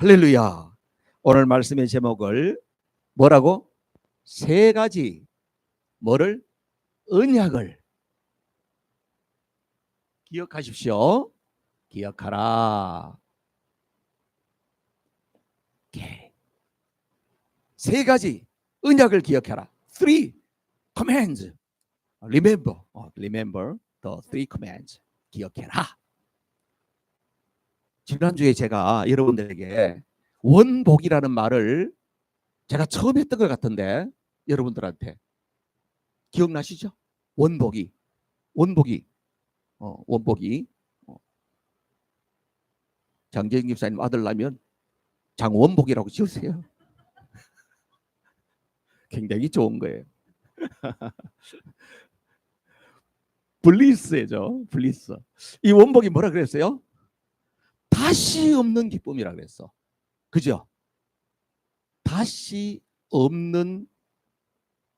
할렐루야. 오늘 말씀의 제목을 뭐라고? 세 가지 뭐를? 언약을 기억하십시오. 기억하라. 오케이. 세 가지 언약을 기억하라. Three commands. Remember the three commands. 기억해라. 지난주에 제가 여러분들에게 원복이라는 말을 제가 처음 했던 것 같은데 여러분들한테 기억나시죠? 원복이 장재영 집사님 아들 나면 장원복이라고 지으세요. 굉장히 좋은 거예요. 블리스죠. 블리스. 이 원복이 뭐라 그랬어요? 다시 없는 기쁨이라 그랬어. 그죠? 다시 없는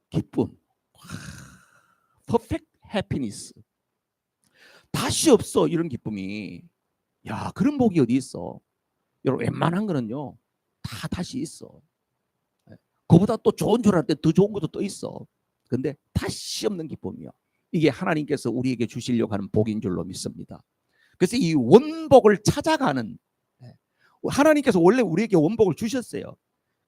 기쁨. Perfect happiness. 다시 없어 이런 기쁨이. 야, 그런 복이 어디 있어? 여러분 웬만한 거는요 다 다시 있어. 그보다 또 좋은 줄 알았는데 더 좋은 것도 또 있어. 근데 다시 없는 기쁨이요. 이게 하나님께서 우리에게 주시려고 하는 복인 줄로 믿습니다. 그래서 이 원복을 찾아가는, 하나님께서 원래 우리에게 원복을 주셨어요.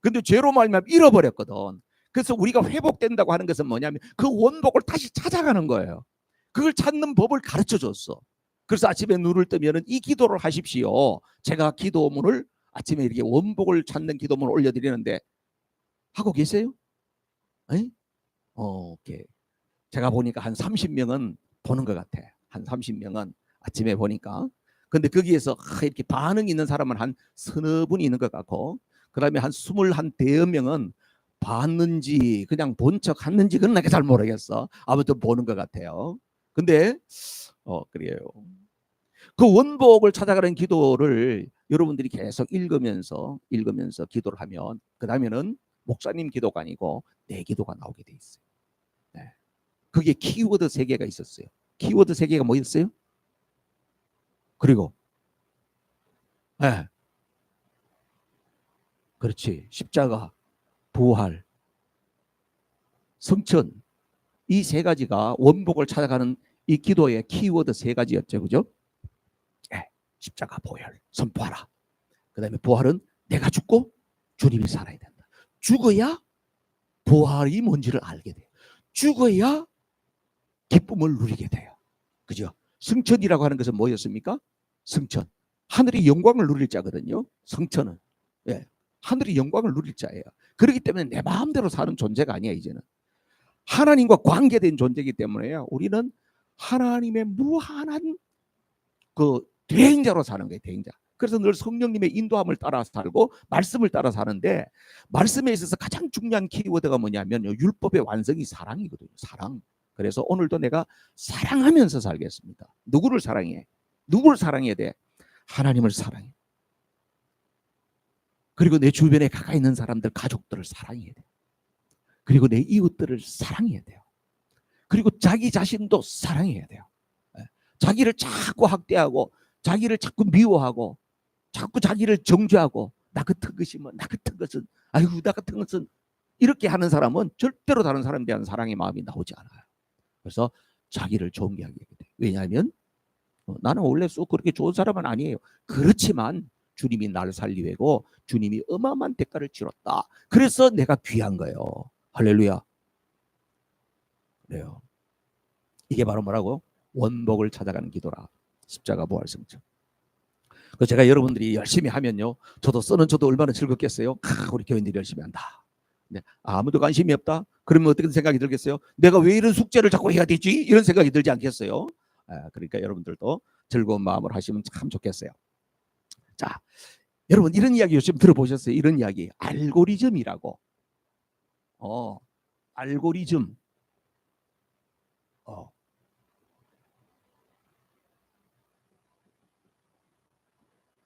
근데 죄로 말미암아 잃어버렸거든. 그래서 우리가 회복된다고 하는 것은 뭐냐면 그 원복을 다시 찾아가는 거예요. 그걸 찾는 법을 가르쳐 줬어. 그래서 아침에 눈을 뜨면 이 기도를 하십시오. 제가 기도문을 아침에 이렇게 원복을 찾는 기도문을 올려드리는데 하고 계세요? 오케이. 제가 보니까 한 30명은 보는 것 같아. 한 30명은 아침에 보니까. 근데 거기에서 이렇게 반응이 있는 사람은 한 서너 분이 있는 것 같고, 그 다음에 한 21명은 봤는지 그냥 본 척 했는지 그건 내가 잘 모르겠어. 아무튼 보는 것 같아요. 근데 그래요. 그 원복을 찾아가는 기도를 여러분들이 계속 읽으면서 기도를 하면 그 다음에는 목사님 기도가 아니고 내 기도가 나오게 돼 있어요. 네. 그게 키워드 3개가 있었어요. 키워드 3개가 뭐였어요? 그리고 그렇지. 십자가, 부활, 성천, 이 3가지가 원복을 찾아가는 이 기도의 키워드 3가지였죠. 그죠? 십자가, 부활 선포하라. 그 다음에 부활은 내가 죽고 주님이 살아야 된다. 죽어야 부활이 뭔지를 알게 돼요. 죽어야 기쁨을 누리게 돼요. 그죠? 승천이라고 하는 것은 뭐였습니까? 승천. 하늘의 영광을 누릴 자거든요. 성천은. 하늘의 영광을 누릴 자예요. 그렇기 때문에 내 마음대로 사는 존재가 아니야. 이제는 하나님과 관계된 존재이기 때문에요. 우리는 하나님의 무한한 그 대행자로 사는 거예요. 대행자. 그래서 늘 성령님의 인도함을 따라 살고 말씀을 따라 사는데, 말씀에 있어서 가장 중요한 키워드가 뭐냐면 율법의 완성이 사랑이거든요. 사랑. 그래서 오늘도 내가 사랑하면서 살겠습니다. 누구를 사랑해? 누구를 사랑해야 돼? 하나님을 사랑해. 그리고 내 주변에 가까이 있는 사람들, 가족들을 사랑해야 돼. 그리고 내 이웃들을 사랑해야 돼요. 그리고 자기 자신도 사랑해야 돼요. 자기를 자꾸 학대하고 자기를 자꾸 미워하고 자꾸 자기를 정죄하고 나 같은 것이 뭐, 나 같은 것은, 아이고 나 같은 것은, 이렇게 하는 사람은 절대로 다른 사람에 대한 사랑의 마음이 나오지 않아요. 그래서 자기를 존경하게 돼요. 왜냐하면 나는 원래 쏙 그렇게 좋은 사람은 아니에요. 그렇지만 주님이 나를 살리고 주님이 어마어마한 대가를 치렀다. 그래서 내가 귀한 거예요. 할렐루야. 그래요. 이게 바로 뭐라고? 원복을 찾아가는 기도라. 십자가 부활 성천. 그 제가 여러분들이 열심히 하면요, 저도 얼마나 즐겁겠어요. 우리 교인들이 열심히 한다. 네, 아무도 관심이 없다. 그러면 어떻게 생각이 들겠어요? 내가 왜 이런 숙제를 자꾸 해야 되지? 이런 생각이 들지 않겠어요? 그러니까 여러분들도 즐거운 마음으로 하시면 참 좋겠어요. 자, 여러분 이런 이야기 요즘 들어보셨어요? 이런 이야기, 알고리즘이라고. 알고리즘.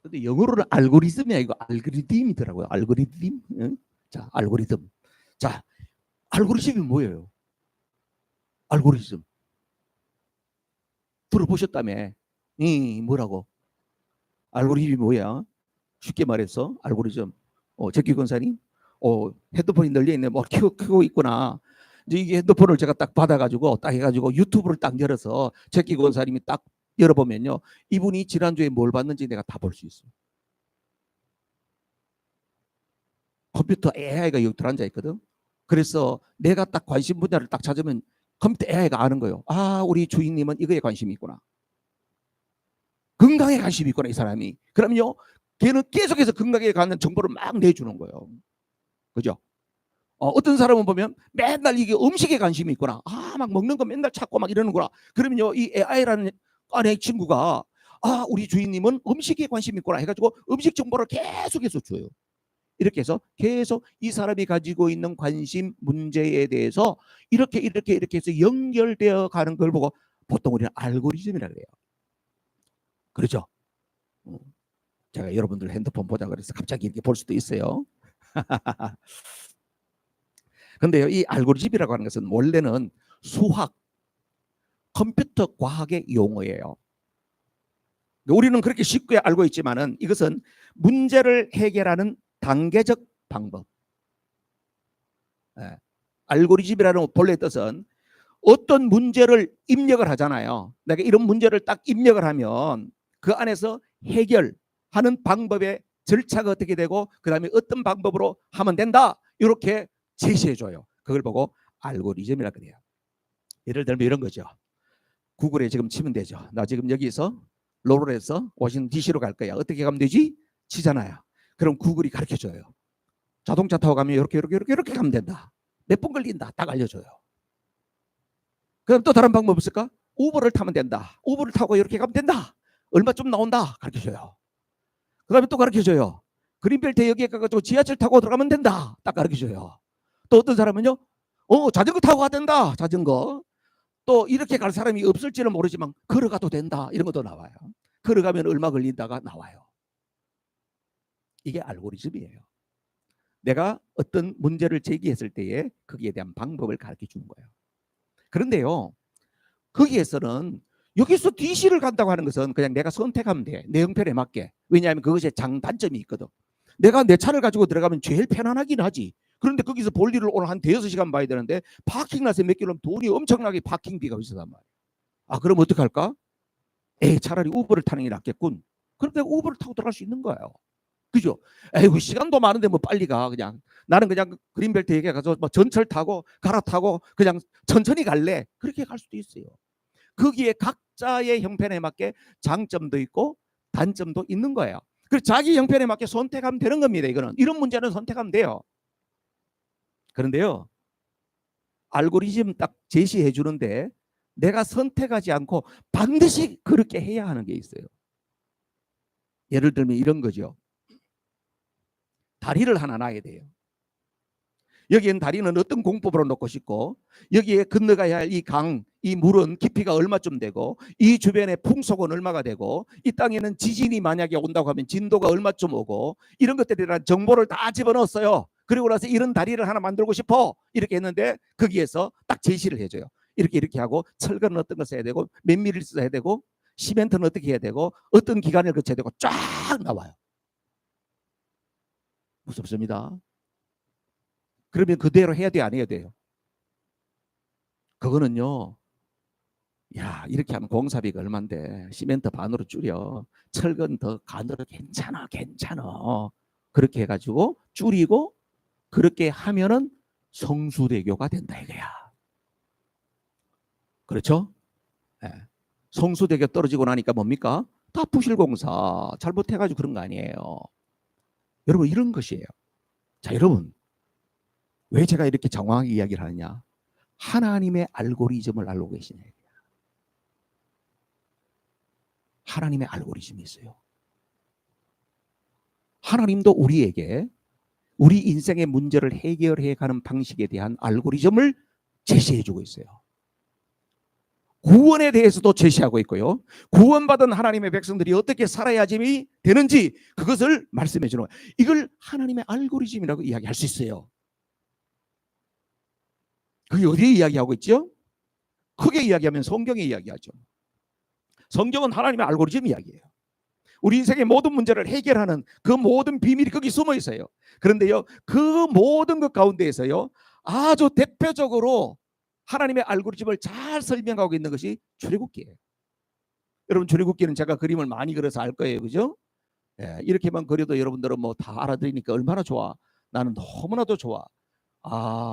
근데 영어로는 알고리즘이 아니고 알고리즘이더라고요. 알고리즘. 응? 자, 알고리즘. 자, 알고리즘이 뭐예요? 알고리즘. 들어보셨다며? 뭐라고? 알고리즘이 뭐야? 쉽게 말해서 알고리즘. 제키 권사님, 핸드폰이 널려 있네. 뭐 켜고 있구나. 이제 이게 핸드폰을 제가 딱 받아가지고 딱 해가지고 유튜브를 딱 열어서 제키 권사님이 딱 열어보면요, 이분이 지난주에 뭘 봤는지 내가 다 볼 수 있어요. 컴퓨터 AI가 여기 들어앉아 있거든. 그래서 내가 딱 관심 분야를 딱 찾으면 컴퓨터 AI가 아는 거예요. 아, 우리 주인님은 이거에 관심이 있구나. 건강에 관심이 있구나, 이 사람이. 그러면요, 걔는 계속해서 건강에 관한 정보를 막 내주는 거예요. 그죠? 어떤 사람은 보면 맨날 이게 음식에 관심이 있구나. 아, 막 먹는 거 맨날 찾고 막 이러는구나. 그러면요, 이 AI라는 아내 친구가, 아, 우리 주인님은 음식에 관심이 있구나 해가지고 음식 정보를 계속해서 줘요. 이렇게 해서 계속 이 사람이 가지고 있는 관심 문제에 대해서 이렇게 해서 연결되어 가는 걸 보고 보통 우리는 알고리즘이라고 해요. 그렇죠? 제가 여러분들 핸드폰 보자 그래서 갑자기 이렇게 볼 수도 있어요. 근데요, 이 알고리즘이라고 하는 것은 원래는 수학, 컴퓨터 과학의 용어예요. 우리는 그렇게 쉽게 알고 있지만은 이것은 문제를 해결하는 단계적 방법. 알고리즘이라는 본래 뜻은 어떤 문제를 입력을 하잖아요. 내가 이런 문제를 딱 입력을 하면 그 안에서 해결하는 방법의 절차가 어떻게 되고 그 다음에 어떤 방법으로 하면 된다, 이렇게 제시해줘요. 그걸 보고 알고리즘이라고 해요. 예를 들면 이런 거죠. 구글에 지금 치면 되죠. 나 지금 여기서 로롤에서 워싱턴 DC로 갈 거야. 어떻게 가면 되지? 치잖아요. 그럼 구글이 가르쳐줘요. 자동차 타고 가면 이렇게 가면 된다. 몇 분 걸린다. 딱 알려줘요. 그럼 또 다른 방법 없을까? 우버를 타면 된다. 우버를 타고 이렇게 가면 된다. 얼마 좀 나온다. 가르쳐줘요. 그 다음에 또 가르쳐줘요. 그린벨트 여기에 가가지고 지하철 타고 들어가면 된다. 딱 가르쳐줘요. 또 어떤 사람은요, 자전거 타고 가된다. 자전거. 또 이렇게 갈 사람이 없을지는 모르지만 걸어가도 된다. 이런 것도 나와요. 걸어가면 얼마 걸린다가 나와요. 이게 알고리즘이에요. 내가 어떤 문제를 제기했을 때에 거기에 대한 방법을 가르쳐 주는 거예요. 그런데요, 거기에서는 여기서 DC를 간다고 하는 것은 그냥 내가 선택하면 돼. 내 형편에 맞게. 왜냐하면 그것에 장단점이 있거든. 내가 내 차를 가지고 들어가면 제일 편안하긴 하지. 그런데 거기서 볼 일을 오늘 한 대여섯 시간 봐야 되는데 파킹라서 몇 킬로면 돈이 엄청나게 파킹비가 비싸단 말이야. 아, 그럼 어떡할까? 차라리 우버를 타는 게 낫겠군. 그럼 내가 우버를 타고 들어갈 수 있는 거예요. 그죠? 에이구, 시간도 많은데 뭐 빨리 가. 그냥 나는 그냥 그린벨트 얘기해가지고 뭐 전철 타고 갈아타고 그냥 천천히 갈래. 그렇게 갈 수도 있어요. 거기에 각자의 형편에 맞게 장점도 있고 단점도 있는 거예요. 그래서 자기 형편에 맞게 선택하면 되는 겁니다. 이거는 이런 문제는 선택하면 돼요. 그런데요, 알고리즘 딱 제시해 주는데 내가 선택하지 않고 반드시 그렇게 해야 하는 게 있어요. 예를 들면 이런 거죠. 다리를 하나 놔야 돼요. 여기엔 다리는 어떤 공법으로 놓고 싶고, 여기에 건너가야 할 이 강, 이 물은 깊이가 얼마쯤 되고, 이 주변의 풍속은 얼마가 되고, 이 땅에는 지진이 만약에 온다고 하면 진도가 얼마쯤 오고, 이런 것들에 대한 정보를 다 집어넣었어요. 그리고 나서 이런 다리를 하나 만들고 싶어. 이렇게 했는데 거기에서 딱 제시를 해줘요. 이렇게 하고, 철근은 어떤 거 써야 되고, 몇 미리를 써야 되고, 시멘트는 어떻게 해야 되고, 어떤 기간을 거쳐야 되고 쫙 나와요. 무섭습니다. 그러면 그대로 해야 돼, 안 해야 돼요? 그거는요, 야, 이렇게 하면 공사비가 얼만데 시멘트 반으로 줄여, 철근 더 가늘어, 괜찮아. 그렇게 해가지고 줄이고 그렇게 하면은 성수대교가 된다 이거야. 그렇죠? 네. 성수대교 떨어지고 나니까 뭡니까? 다 부실공사 잘못해가지고 그런 거 아니에요. 여러분, 이런 것이에요. 자, 여러분, 왜 제가 이렇게 장황하게 이야기를 하느냐? 하나님의 알고리즘을 알고 계시네. 하나님의 알고리즘이 있어요. 하나님도 우리에게 우리 인생의 문제를 해결해 가는 방식에 대한 알고리즘을 제시해 주고 있어요. 구원에 대해서도 제시하고 있고요. 구원받은 하나님의 백성들이 어떻게 살아야지 되는지 그것을 말씀해 주는 거예요. 이걸 하나님의 알고리즘이라고 이야기할 수 있어요. 그게 어디에 이야기하고 있죠? 크게 이야기하면 성경에 이야기하죠. 성경은 하나님의 알고리즘 이야기예요. 우리 인생의 모든 문제를 해결하는 그 모든 비밀이 거기 숨어 있어요. 그런데요, 그 모든 것 가운데에서요, 아주 대표적으로 하나님의 알고리즘을 잘 설명하고 있는 것이 출애굽기예요. 여러분, 출애굽기는 제가 그림을 많이 그려서 알 거예요, 그죠? 예, 이렇게만 그려도 여러분들은 뭐 다 알아들으니까 얼마나 좋아. 나는 너무나도 좋아.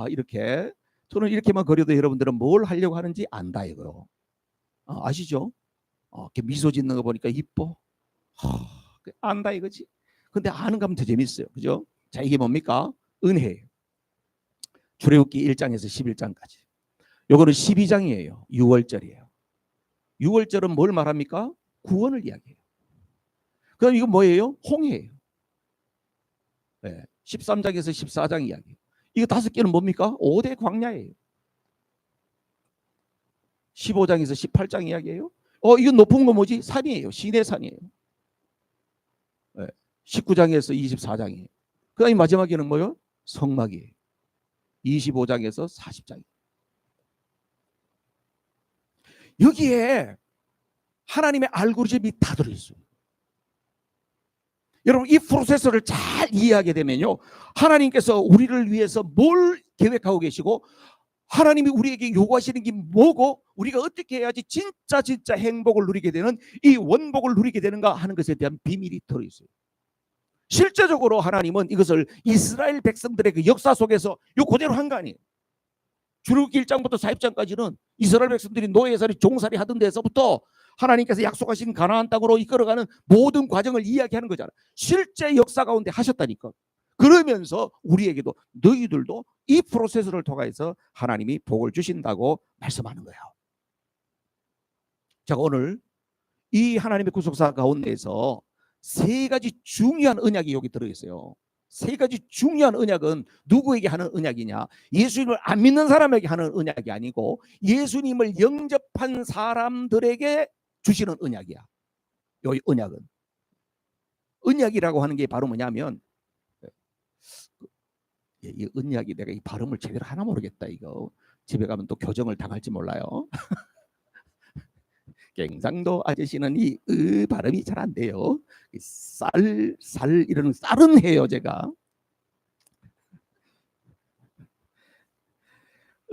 이렇게 저는 이렇게만 그려도 여러분들은 뭘 하려고 하는지 안다 이거요. 아시죠? 이렇게 미소 짓는 거 보니까 이뻐. 안다 이거지. 근데 아는 가면 더 재밌어요, 그죠? 자, 이게 뭡니까? 은혜예요. 출애굽기 1장에서 11장까지. 요거는 12장이에요. 6월절이에요. 6월절은 뭘 말합니까? 구원을 이야기해요. 그다음 이거 뭐예요? 홍해예요. 네, 13장에서 14장 이야기. 이거 5개는 뭡니까? 5대 광야예요. 15장에서 18장 이야기예요. 이거 높은 거 뭐지? 산이에요. 시내산이에요. 네, 19장에서 24장이에요. 그 다음에 마지막에는 뭐요? 성막이에요. 25장에서 40장. 여기에 하나님의 알고리즘이 다 들어있어요. 여러분, 이 프로세서를 잘 이해하게 되면요, 하나님께서 우리를 위해서 뭘 계획하고 계시고 하나님이 우리에게 요구하시는 게 뭐고 우리가 어떻게 해야지 진짜 행복을 누리게 되는, 이 원복을 누리게 되는가 하는 것에 대한 비밀이 들어있어요. 실제적으로 하나님은 이것을 이스라엘 백성들의 그 역사 속에서 요 그대로 한 거 아니에요. 출애굽기 1장부터 40장까지는 이스라엘 백성들이 노예살이 종살이 하던 데서부터 하나님께서 약속하신 가나안 땅으로 이끌어가는 모든 과정을 이야기하는 거잖아. 실제 역사 가운데 하셨다니까. 그러면서 우리에게도 너희들도 이 프로세스를 통해서 하나님이 복을 주신다고 말씀하는 거예요. 자, 오늘 이 하나님의 구속사 가운데에서 3가지 중요한 언약이 여기 들어있어요. 3가지 중요한 언약은 누구에게 하는 언약이냐? 예수님을 안 믿는 사람에게 하는 언약이 아니고 예수님을 영접한 사람들에게 주시는 언약이야. 이 언약은. 언약이라고 하는 게 바로 뭐냐면, 이 언약이 내가 이 발음을 제대로 하나 모르겠다. 이거 집에 가면 또 교정을 당할지 몰라요. 경상도 아저씨는 이 발음이 잘 안 돼요. 쌀 이런 쌀은 해요, 제가.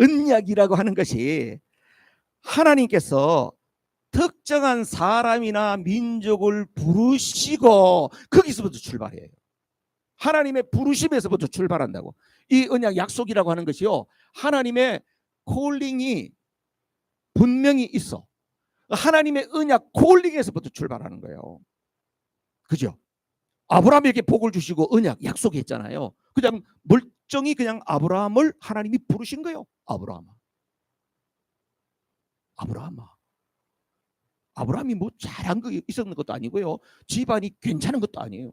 언약이라고 하는 것이 하나님께서 특정한 사람이나 민족을 부르시고 거기서부터 출발해요. 하나님의 부르심에서부터 출발한다고. 이 언약 약속이라고 하는 것이요, 하나님의 콜링이 분명히 있어. 하나님의 언약 콜링에서부터 출발하는 거예요. 그죠? 아브라함에게 복을 주시고 언약 약속했잖아요. 그냥 멀쩡히 그냥 아브라함을 하나님이 부르신 거예요. 아브라함이 뭐 잘한 거 있었는 것도 아니고요, 집안이 괜찮은 것도 아니에요.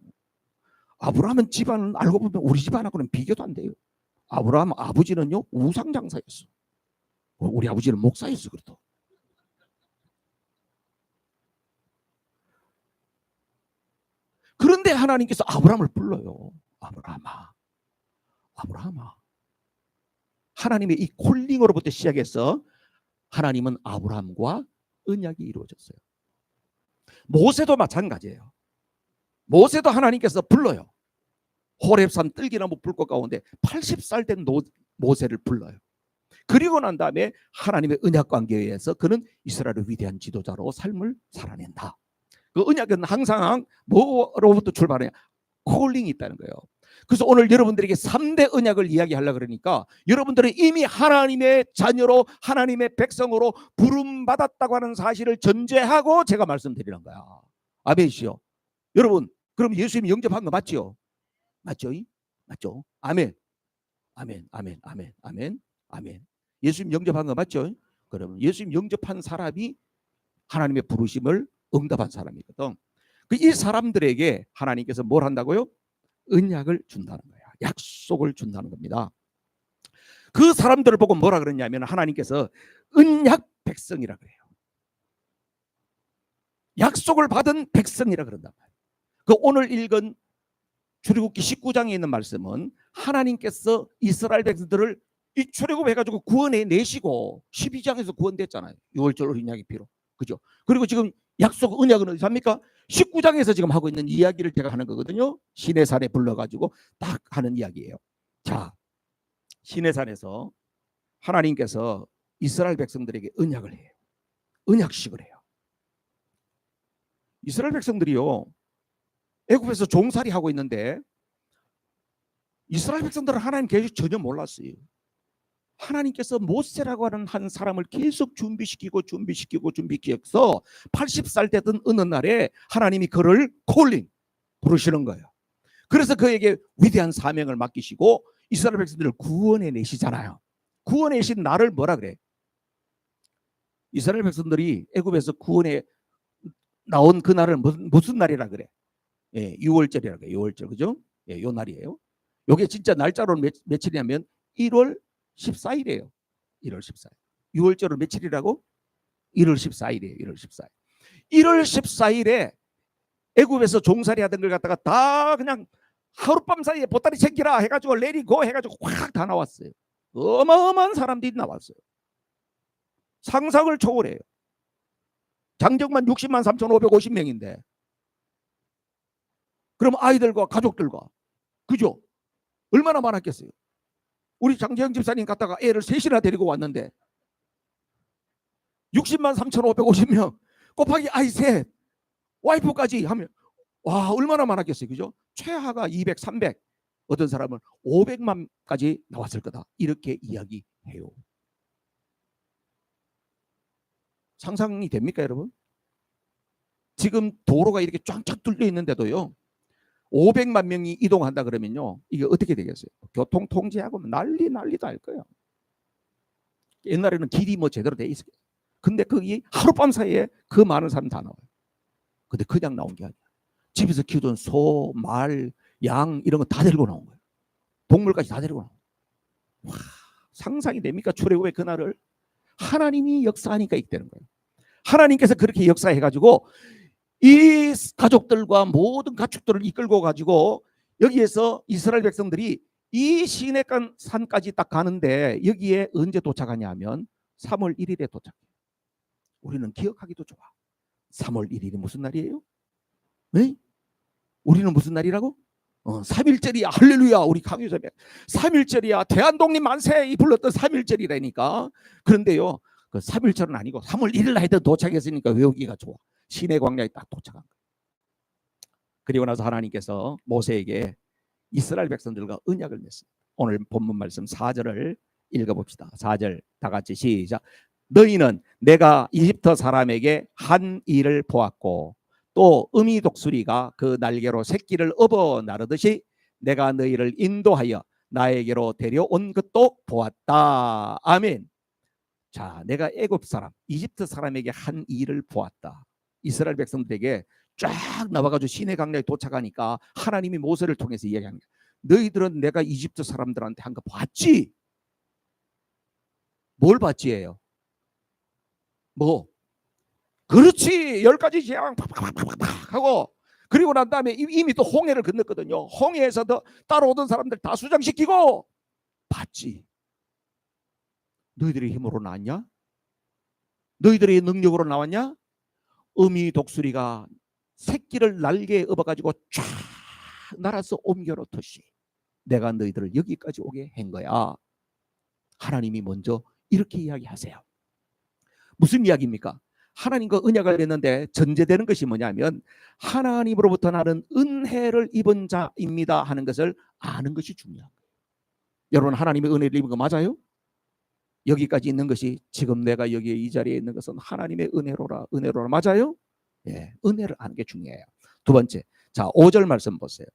아브라함은 집안은 알고 보면 우리 집안하고는 비교도 안 돼요. 아브라함 아버지는요 우상장사였어. 우리 아버지는 목사였어. 그래도 그런데 하나님께서 아브라함을 불러요. 아브라함아. 하나님의 이 콜링으로부터 시작해서 하나님은 아브라함과 언약이 이루어졌어요. 모세도 마찬가지예요. 모세도 하나님께서 불러요. 호렙산 뜰기나무 불꽃 가운데 80살 된 모세를 불러요. 그리고 난 다음에 하나님의 언약 관계에 의해서 그는 이스라엘의 위대한 지도자로 삶을 살아낸다. 그 언약은 항상 뭐로부터 출발하냐? 콜링이 있다는 거예요. 그래서 오늘 여러분들에게 3대 언약을 이야기하려고 그러니까 여러분들은 이미 하나님의 자녀로 하나님의 백성으로 부름받았다고 하는 사실을 전제하고 제가 말씀드리는 거야. 아멘이시요. 여러분, 그럼 예수님 영접한 거 맞죠? 맞죠? 맞죠? 아멘. 예수님 영접한 거 맞죠? 그러면 예수님 영접한 사람이 하나님의 부르심을 응답한 사람이거든. 이 사람들에게 하나님께서 뭘 한다고요? 언약을 준다는 거야. 약속을 준다는 겁니다. 그 사람들을 보고 뭐라 그러냐면 하나님께서 언약 백성이라 그래요. 약속을 받은 백성이라 그런단 말이에요. 그 오늘 읽은 출애굽기 19장에 있는 말씀은 하나님께서 이스라엘 백성들을 이 출애굽해가지고 구원해 내시고 12장에서 구원됐잖아요. 6월절 어린 양의 피로. 그죠? 그리고 지금 약속 언약은 어디서 합니까? 19장에서 지금 하고 있는 이야기를 제가 하는 거거든요. 시내산에 불러가지고 딱 하는 이야기예요. 자, 시내산에서 하나님께서 이스라엘 백성들에게 언약을 해요. 언약식을 해요. 이스라엘 백성들이요, 애굽에서 종살이 하고 있는데 이스라엘 백성들은 하나님 계획 전혀 몰랐어요. 하나님께서 모세라고 하는 한 사람을 계속 준비시키고 80살 되던 어느 날에 하나님이 그를 콜링 부르시는 거예요. 그래서 그에게 위대한 사명을 맡기시고 이스라엘 백성들을 구원해 내시잖아요. 구원해 내신 날을 뭐라 그래? 이스라엘 백성들이 애굽에서 구원해 나온 그 날을 무슨 날이라 그래? 예, 6월절이라 그래. 6월절, 그죠? 예, 요 날이에요. 요게 진짜 날짜로 며칠이냐면 1월 14일이에요. 1월 14일. 6월절은 며칠이라고? 1월 14일이에요. 1월 14일. 1월 14일에 애굽에서 종살이 하던 걸 갖다가 다 그냥 하룻밤 사이에 보따리 챙기라 해가지고 레리고 해가지고 확 다 나왔어요. 어마어마한 사람들이 나왔어요. 상상을 초월해요. 장정만 60만 3,550명인데 그럼 아이들과 가족들과, 그죠? 얼마나 많았겠어요. 우리 장재영 집사님 갔다가 애를 셋이나 데리고 왔는데 60만 3,550명 곱하기 아이 셋 와이프까지 하면 와 얼마나 많았겠어요. 그죠? 최하가 200, 300, 어떤 사람은 500만까지 나왔을 거다. 이렇게 이야기해요. 상상이 됩니까 여러분? 지금 도로가 이렇게 쫙쫙 뚫려 있는데도요 500만 명이 이동한다 그러면요 이게 어떻게 되겠어요? 교통 통제하고 난리도 할 거예요. 옛날에는 길이 뭐 제대로 돼 있어요. 근데 거기 하룻밤 사이에 그 많은 사람 다 나와요. 근데 그냥 나온 게 아니야. 집에서 키우던 소, 말, 양 이런 거 다 데리고 나온 거예요. 동물까지 다 데리고 나온 거예요. 와, 상상이 됩니까? 출애굽의 그날을 하나님이 역사하니까 있게 되는 거예요. 하나님께서 그렇게 역사해가지고 이 가족들과 모든 가축들을 이끌고 가지고 여기에서 이스라엘 백성들이 이 시내간 산까지 딱 가는데 여기에 언제 도착하냐 하면 3월 1일에 도착해요. 우리는 기억하기도 좋아. 3월 1일이 무슨 날이에요? 네? 우리는 무슨 날이라고? 3일절이야. 할렐루야. 우리 강유자매 3일절이야. 대한독립 만세 이 불렀던 3일절이라니까. 그런데요 그 3일절은 아니고 3월 1일 날 도착했으니까 외우기가 좋아. 시내 광야에 딱 도착한 거예요. 그리고 나서 하나님께서 모세에게 이스라엘 백성들과 언약을 맺습니다. 오늘 본문 말씀 4절을 읽어봅시다. 4절 다 같이 시작. 너희는 내가 이집트 사람에게 한 일을 보았고 또 어미 독수리가 그 날개로 새끼를 업어 나르듯이 내가 너희를 인도하여 나에게로 데려온 것도 보았다. 아멘. 자, 내가 애굽 사람 이집트 사람에게 한 일을 보았다. 이스라엘 백성들에게 쫙 나와가지고 시내 강야에 도착하니까 하나님이 모세를 통해서 이야기합니다. 너희들은 내가 이집트 사람들한테 한 거 봤지? 뭘 봤지예요? 뭐? 그렇지. 10가지 재앙 팍팍팍팍 하고 그리고 난 다음에 이미 또 홍해를 건넜거든요. 홍해에서 더 따라오던 사람들 다 수장시키고 봤지. 너희들의 힘으로 나왔냐? 너희들의 능력으로 나왔냐? 어미 독수리가 새끼를 날개에 업어가지고 쫙 날아서 옮겨놓듯이 내가 너희들을 여기까지 오게 한 거야. 하나님이 먼저 이렇게 이야기하세요. 무슨 이야기입니까? 하나님과 언약을 했는데 전제되는 것이 뭐냐면 하나님으로부터 나는 은혜를 입은 자입니다 하는 것을 아는 것이 중요한 거예요. 여러분 하나님의 은혜를 입은 거 맞아요? 여기까지 있는 것이 지금 내가 여기 이 자리에 있는 것은 하나님의 은혜로라. 은혜로라 맞아요? 예, 은혜를 아는 게 중요해요. 두 번째, 자 5절 말씀 보세요.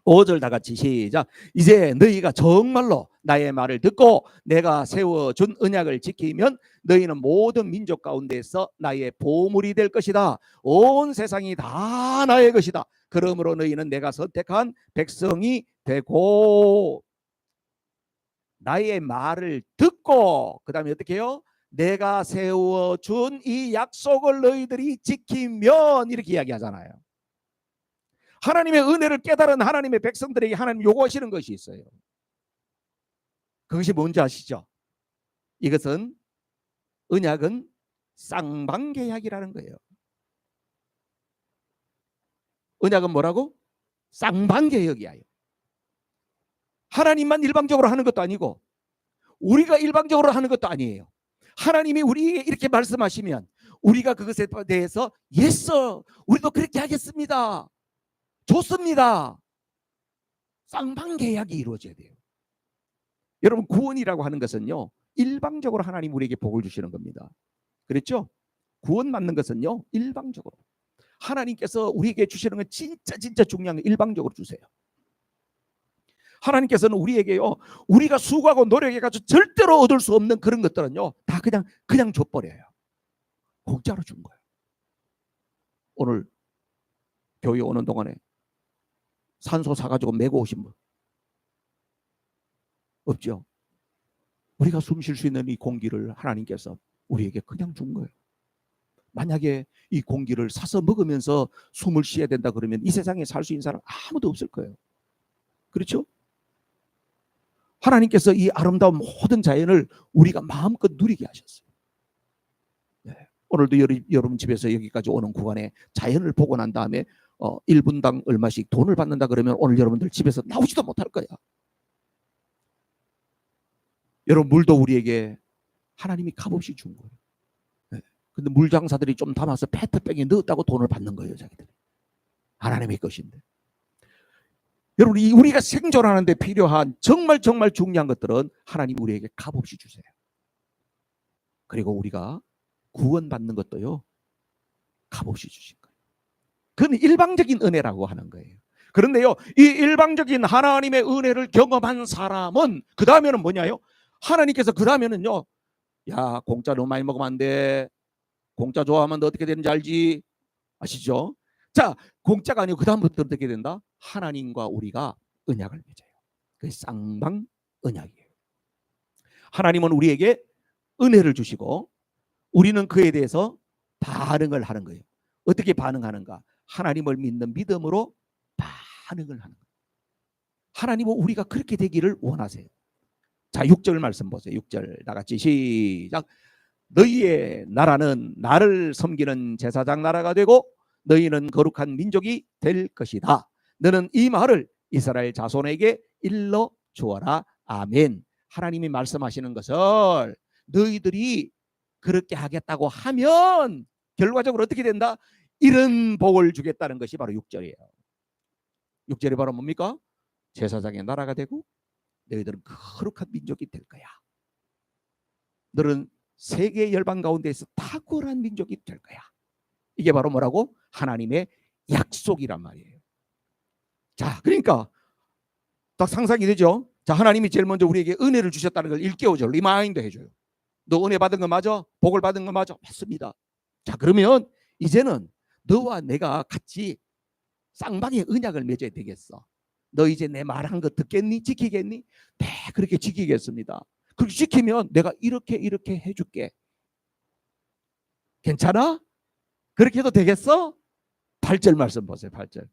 5절 다 같이 시작. 이제 너희가 정말로 나의 말을 듣고 내가 세워준 언약을 지키면 너희는 모든 민족 가운데서 나의 보물이 될 것이다. 온 세상이 다 나의 것이다. 그러므로 너희는 내가 선택한 백성이 되고 나의 말을 듣고 그 다음에 어떻게 해요? 내가 세워준 이 약속을 너희들이 지키면 이렇게 이야기하잖아요. 하나님의 은혜를 깨달은 하나님의 백성들에게 하나님 요구하시는 것이 있어요. 그것이 뭔지 아시죠? 이것은 언약은 쌍방계약이라는 거예요. 언약은 뭐라고? 쌍방개혁이에요. 하나님만 일방적으로 하는 것도 아니고 우리가 일방적으로 하는 것도 아니에요. 하나님이 우리에게 이렇게 말씀하시면 우리가 그것에 대해서 예스, 우리도 그렇게 하겠습니다. 좋습니다. 쌍방계약이 이루어져야 돼요. 여러분, 구원이라고 하는 것은요, 일방적으로 하나님 우리에게 복을 주시는 겁니다. 그렇죠? 구원 받는 것은요, 일방적으로 하나님께서 우리에게 주시는 건 진짜 중요한 거 일방적으로 주세요. 하나님께서는 우리에게요, 우리가 수고하고 노력해가지고 절대로 얻을 수 없는 그런 것들은요, 다 그냥 줘버려요. 공짜로 준 거예요. 오늘 교회 오는 동안에 산소 사가지고 메고 오신 분 없죠? 우리가 숨 쉴 수 있는 이 공기를 하나님께서 우리에게 그냥 준 거예요. 만약에 이 공기를 사서 먹으면서 숨을 쉬어야 된다 그러면 이 세상에 살 수 있는 사람 아무도 없을 거예요. 그렇죠? 하나님께서 이 아름다운 모든 자연을 우리가 마음껏 누리게 하셨어요. 네. 오늘도 여러분 집에서 여기까지 오는 구간에 자연을 보고 난 다음에 1분당 얼마씩 돈을 받는다 그러면 오늘 여러분들 집에서 나오지도 못할 거야. 여러분, 물도 우리에게 하나님이 값없이 준 거예요. 네. 근데 물장사들이 좀 담아서 페트병에 넣었다고 돈을 받는 거예요, 자기들이. 하나님의 것인데. 여러분, 우리가 생존하는 데 필요한 정말 중요한 것들은 하나님 우리에게 값없이 주세요. 그리고 우리가 구원받는 것도요, 값없이 주신 거예요. 그건 일방적인 은혜라고 하는 거예요. 그런데요, 이 일방적인 하나님의 은혜를 경험한 사람은 그 다음에는 뭐냐요? 하나님께서 그 다음에는요, 야, 공짜 너무 많이 먹으면 안 돼. 공짜 좋아하면 너 어떻게 되는지 알지? 아시죠? 자, 공짜가 아니고 그 다음부터 어떻게 된다? 하나님과 우리가 언약을 맺어요. 그게 쌍방 언약이에요. 하나님은 우리에게 은혜를 주시고 우리는 그에 대해서 반응을 하는 거예요. 어떻게 반응하는가? 하나님을 믿는 믿음으로 반응을 하는 거예요. 하나님은 우리가 그렇게 되기를 원하세요. 자, 6절 말씀 보세요. 6절 다 같이 시작. 너희의 나라는 나를 섬기는 제사장 나라가 되고 너희는 거룩한 민족이 될 것이다. 너는 이 말을 이스라엘 자손에게 일러 주어라. 아멘. 하나님이 말씀하시는 것을 너희들이 그렇게 하겠다고 하면 결과적으로 어떻게 된다? 이런 복을 주겠다는 것이 바로 6절이에요. 6절이 바로 뭡니까? 제사장의 나라가 되고 너희들은 거룩한 민족이 될 거야. 너는 세계 열방 가운데에서 탁월한 민족이 될 거야. 이게 바로 뭐라고? 하나님의 약속이란 말이에요. 자, 그러니까 딱 상상이 되죠? 자, 하나님이 제일 먼저 우리에게 은혜를 주셨다는 걸 일깨워줘. 리마인드 해줘요. 너 은혜 받은 거 맞아? 복을 받은 거 맞아? 맞습니다. 자, 그러면 이제는 너와 내가 같이 쌍방의 언약을 맺어야 되겠어. 너 이제 내 말한 거 듣겠니? 지키겠니? 네, 그렇게 지키겠습니다. 그렇게 지키면 내가 이렇게 해줄게. 괜찮아? 그렇게 해도 되겠어? 8절 말씀 보세요. 8절.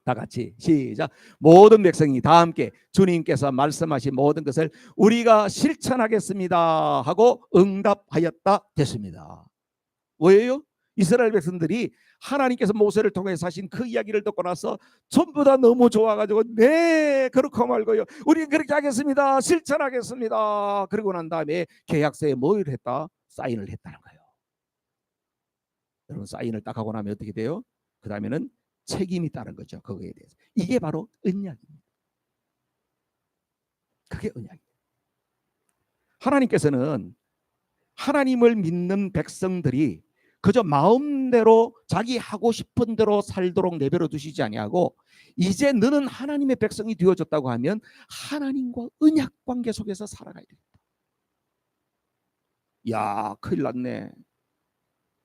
다 같이 시작. 모든 백성이 다 함께 주님께서 말씀하신 모든 것을 우리가 실천하겠습니다 하고 응답하였다 됐습니다. 왜요? 이스라엘 백성들이 하나님께서 모세를 통해서 하신 그 이야기를 듣고 나서 전부 다 너무 좋아가지고 네, 그렇고 말고요, 우리 그렇게 하겠습니다, 실천하겠습니다. 그러고 난 다음에 계약서에 뭘 했다? 사인을 했다는 거예요. 여러분, 사인을 딱 하고 나면 어떻게 돼요? 그 다음에는 책임이 따른 거죠. 그거에 대해서. 이게 바로 언약입니다. 그게 언약이에요. 하나님께서는 하나님을 믿는 백성들이 그저 마음대로 자기 하고 싶은 대로 살도록 내버려 두시지 아니하고 이제 너는 하나님의 백성이 되어졌다고 하면 하나님과 언약 관계 속에서 살아가야 됩니다. 야, 큰일 났네.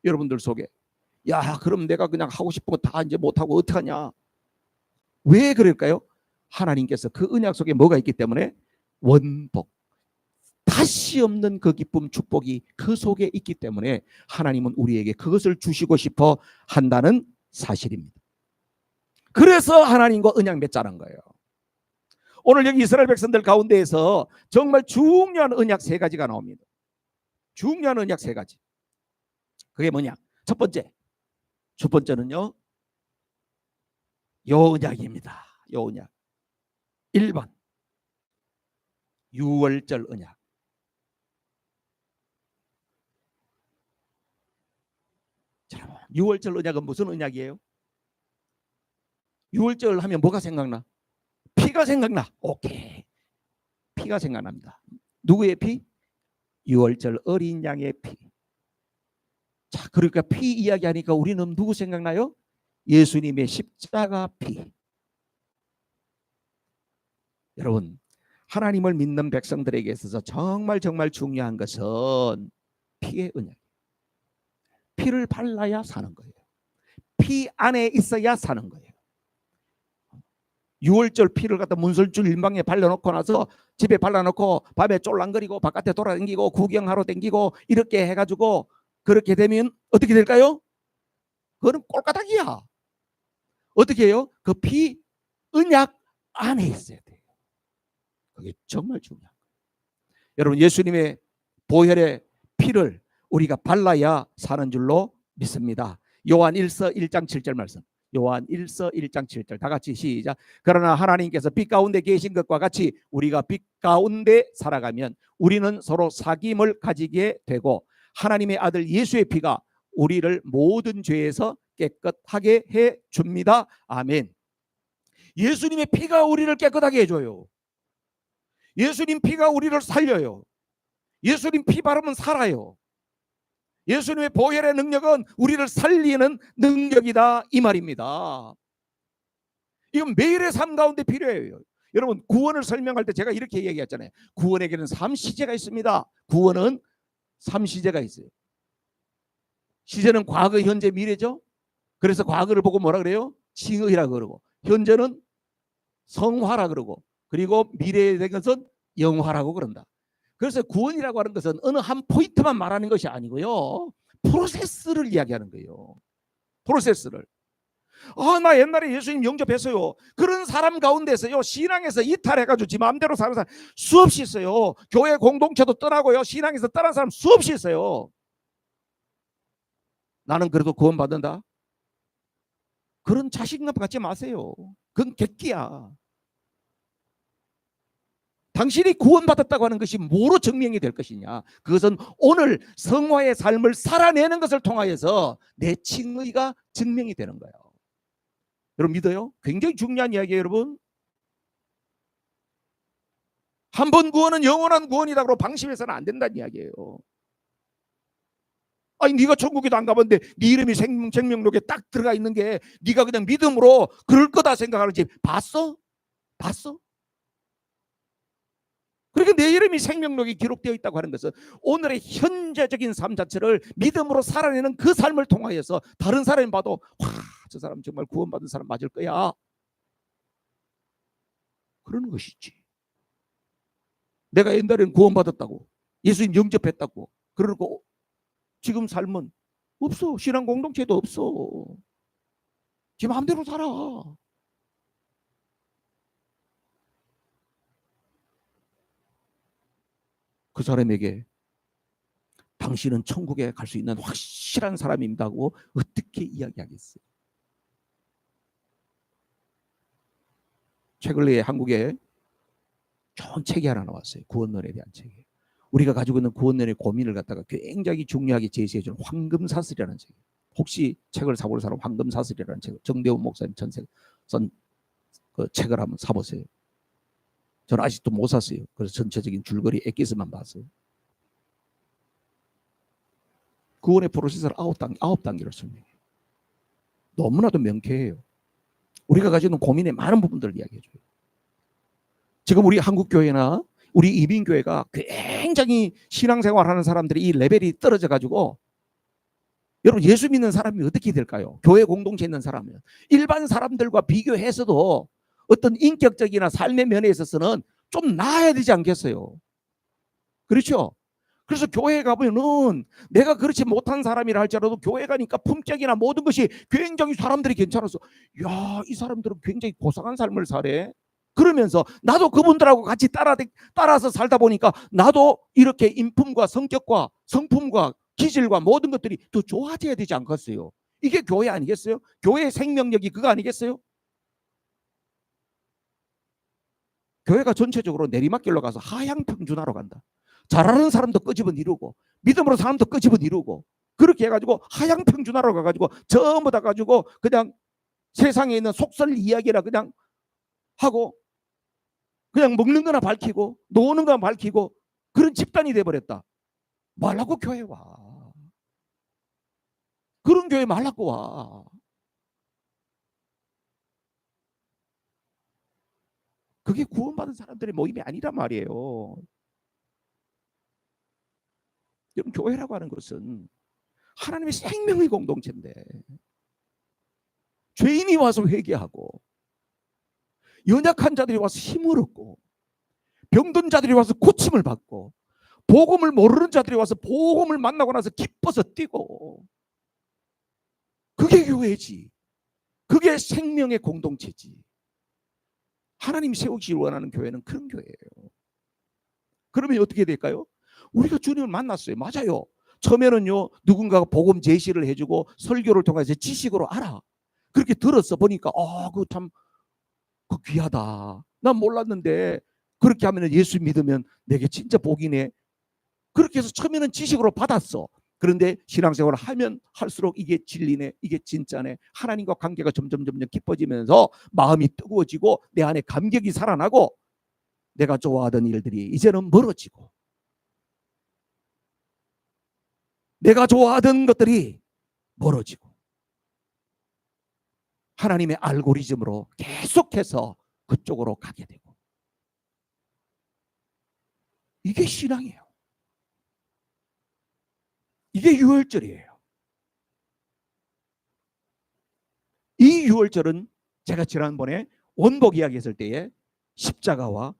여러분들 속에 야, 그럼 내가 그냥 하고 싶은 거 다 이제 못하고 어떡하냐? 왜 그럴까요? 하나님께서 그 언약 속에 뭐가 있기 때문에 원복, 다시 없는 그 기쁨, 축복이 그 속에 있기 때문에 하나님은 우리에게 그것을 주시고 싶어 한다는 사실입니다. 그래서 하나님과 언약 맺자는 거예요. 오늘 여기 이스라엘 백성들 가운데에서 정말 중요한 언약 3가지가 나옵니다. 중요한 언약 3가지. 그게 뭐냐? 첫 번째는요, 요 언약입니다. 요 언약. 1번 유월절 언약. 자, 유월절 언약은 무슨 언약이에요? 유월절 하면 뭐가 생각나? 피가 생각나. 오케이. 피가 생각납니다. 누구의 피? 유월절 어린 양의 피. 자, 그러니까 피 이야기하니까 우리는 누구 생각나요? 예수님의 십자가 피. 여러분, 하나님을 믿는 백성들에게 있어서 정말 중요한 것은 피의 언약. 피를 발라야 사는 거예요. 피 안에 있어야 사는 거예요. 유월절 피를 갖다 문설줄 일방에 발라놓고 나서 집에 발라놓고 밤에 쫄랑거리고 바깥에 돌아다니고 구경하러 다니고 이렇게 해가지고 그렇게 되면 어떻게 될까요? 그거는 꼴까닥이야. 어떻게 해요? 그 피 언약 안에 있어야 돼요. 그게 정말 중요한 거예요. 여러분, 예수님의 보혈의 피를 우리가 발라야 사는 줄로 믿습니다. 요한 1서 1장 7절 말씀. 요한 1서 1장 7절 다 같이 시작. 그러나 하나님께서 빛 가운데 계신 것과 같이 우리가 빛 가운데 살아가면 우리는 서로 사귐을 가지게 되고 하나님의 아들 예수의 피가 우리를 모든 죄에서 깨끗하게 해 줍니다. 아멘. 예수님의 피가 우리를 깨끗하게 해줘요. 예수님 피가 우리를 살려요. 예수님 피 바르면 살아요. 예수님의 보혈의 능력은 우리를 살리는 능력이다, 이 말입니다. 이건 매일의 삶 가운데 필요해요. 여러분, 구원을 설명할 때 제가 이렇게 얘기했잖아요. 구원에게는 3시제가 있습니다. 구원은 3시제가 있어요. 시제는 과거, 현재, 미래죠. 그래서 과거를 보고 뭐라 그래요? 칭의라 그러고, 현재는 성화라 그러고, 그리고 미래에 된 것은 영화라고 그런다. 그래서 구원이라고 하는 것은 어느 한 포인트만 말하는 것이 아니고요. 프로세스를 이야기하는 거예요. 프로세스를. 나 옛날에 예수님 영접했어요. 그런 사람 가운데서요, 신앙에서 이탈해가지고 지 마음대로 사는 사람 수없이 있어요. 교회 공동체도 떠나고요, 신앙에서 떠난 사람 수없이 있어요. 나는 그래도 구원받는다. 그런 자신감 갖지 마세요. 그건 객기야. 당신이 구원받았다고 하는 것이 뭐로 증명이 될 것이냐? 그것은 오늘 성화의 삶을 살아내는 것을 통하여서 내 칭의가 증명이 되는 거예요. 여러분 믿어요? 굉장히 중요한 이야기예요, 여러분. 한 번 구원은 영원한 구원이라고 방심해서는 안 된다는 이야기예요. 아니, 네가 천국에도 안 가봤는데 네 이름이 생명록에 딱 들어가 있는 게 네가 그냥 믿음으로 그럴 거다 생각하는지 봤어? 봤어? 그러니까 내 이름이 생명록에 기록되어 있다고 하는 것은 오늘의 현재적인 삶 자체를 믿음으로 살아내는 그 삶을 통하여서 다른 사람이 봐도 와, 저 사람 정말 구원받은 사람 맞을 거야, 그러는 것이지. 내가 옛날에는 구원받았다고, 예수님 영접했다고 그러고 지금 삶은 없어. 신앙 공동체도 없어. 지 마음대로 살아. 그 사람에게 당신은 천국에 갈 수 있는 확실한 사람입니다고 어떻게 이야기하겠어요? 최근에 한국에 좋은 책이 하나 나왔어요. 구원론에 대한 책이. 우리가 가지고 있는 구원론의 고민을 갖다가 굉장히 중요하게 제시해주는 황금사슬이라는 책. 혹시 책을 사볼 사람 황금사슬이라는 책, 정대훈 목사님 전세 쓴 그 책을 한번 사보세요. 저는 아직도 못 샀어요. 그래서 전체적인 줄거리 엑기스만 봤어요. 구원의 프로세스를 9단계로 설명해요. 너무나도 명쾌해요. 우리가 가지고 있는 고민의 많은 부분들을 이야기해줘요. 지금 우리 한국교회나 우리 이민교회가 굉장히 신앙생활하는 사람들이 이 레벨이 떨어져가지고, 여러분 예수 믿는 사람이 어떻게 될까요? 교회 공동체에 있는 사람은 일반 사람들과 비교해서도 어떤 인격적이나 삶의 면에 있어서는 좀 나아야 되지 않겠어요? 그렇죠? 그래서 교회에 가보면은 내가 그렇지 못한 사람이라 할지라도 교회 가니까 품격이나 모든 것이 굉장히 사람들이 괜찮아서, 야, 이 사람들은 굉장히 고상한 삶을 사래. 그러면서 나도 그분들하고 같이 따라서 살다 보니까 나도 이렇게 인품과 성격과 성품과 기질과 모든 것들이 더 좋아져야 되지 않겠어요? 이게 교회 아니겠어요? 교회의 생명력이 그거 아니겠어요? 교회가 전체적으로 내리막길로 가서 하향평준화로 간다. 잘하는 사람도 끄집어 이루고 믿음으로 사람도 끄집어 이루고 그렇게 해가지고 하향평준화로 가가지고 전부 다 가지고 그냥 세상에 있는 속설 이야기라 그냥 하고 그냥 먹는 거나 밝히고 노는 거나 밝히고 그런 집단이 돼버렸다. 말라고 교회 와. 그런 교회 말라고 와. 그게 구원받은 사람들의 모임이 아니란 말이에요. 여러분, 교회라고 하는 것은 하나님의 생명의 공동체인데 죄인이 와서 회개하고 연약한 자들이 와서 힘을 얻고 병든 자들이 와서 고침을 받고 복음을 모르는 자들이 와서 복음을 만나고 나서 기뻐서 뛰고 그게 교회지. 그게 생명의 공동체지. 하나님이 세우시길 원하는 교회는 그런 교회예요. 그러면 어떻게 될까요? 우리가 주님을 만났어요. 맞아요. 처음에는요 누군가가 복음 제시를 해주고 설교를 통해서 지식으로 알아. 그렇게 들었어 보니까 그거 참 귀하다. 난 몰랐는데 그렇게 하면 예수 믿으면 내게 진짜 복이네. 그렇게 해서 처음에는 지식으로 받았어. 그런데 신앙생활을 하면 할수록 이게 진리네, 이게 진짜네, 하나님과 관계가 점점 깊어지면서 마음이 뜨거워지고 내 안에 감격이 살아나고 내가 좋아하던 일들이 이제는 멀어지고 내가 좋아하던 것들이 멀어지고 하나님의 알고리즘으로 계속해서 그쪽으로 가게 되고 이게 신앙이에요. 이게 유월절이에요. 이 유월절은 제가 지난번에 원복 이야기했을 때에 십자가와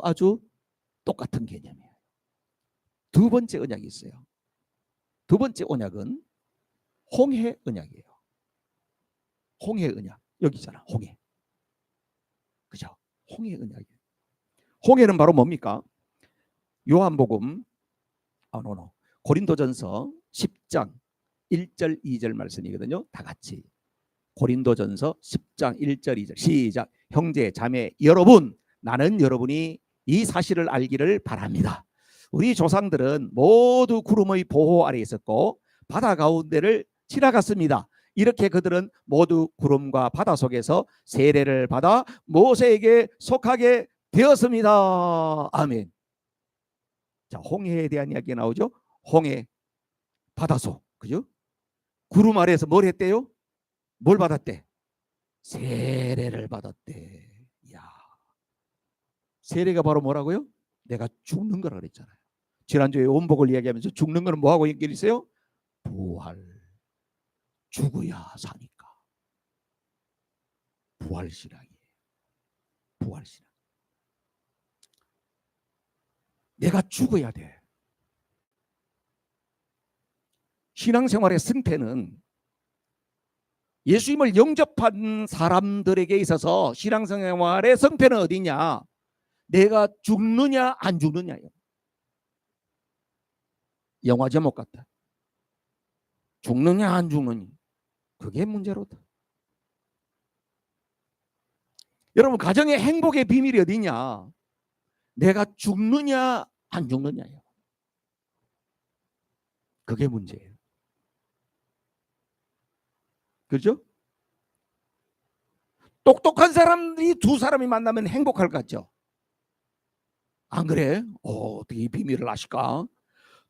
아주 똑같은 개념이에요. 두 번째 언약이 있어요. 두 번째 언약은 홍해 언약이에요. 홍해 언약. 여기잖아. 홍해. 그죠? 홍해 언약이에요. 홍해는 바로 뭡니까? 요한복음 고린도전서 10장 1절 2절 말씀이거든요. 다 같이 고린도전서 10장 1절 2절 시작. 형제 자매 여러분, 나는 여러분이 이 사실을 알기를 바랍니다. 우리 조상들은 모두 구름의 보호 아래 있었고 바다 가운데를 지나갔습니다. 이렇게 그들은 모두 구름과 바다 속에서 세례를 받아 모세에게 속하게 되었습니다. 아멘. 자, 홍해에 대한 이야기가 나오죠. 홍해, 바다속, 그죠? 구름 아래에서 뭘 했대요? 뭘 받았대? 세례를 받았대. 야, 세례가 바로 뭐라고요? 내가 죽는 거라 그랬잖아요. 지난주에 원복을 이야기하면서 죽는 거는 뭐하고 연결이 있어요? 부활. 죽어야 사니까. 부활신앙이에요. 부활신앙. 내가 죽어야 돼. 신앙생활의 승패는 예수님을 영접한 사람들에게 있어서 신앙생활의 승패는 어디냐? 내가 죽느냐 안 죽느냐예요. 영화 제목 같다. 죽느냐 안 죽느냐. 그게 문제로다. 여러분, 가정의 행복의 비밀이 어디냐? 내가 죽느냐 안 죽느냐예요. 그게 문제예요. 그렇죠? 똑똑한 사람들이 두 사람이 만나면 행복할 것 같죠? 안 그래? 어떻게 이 비밀을 아실까?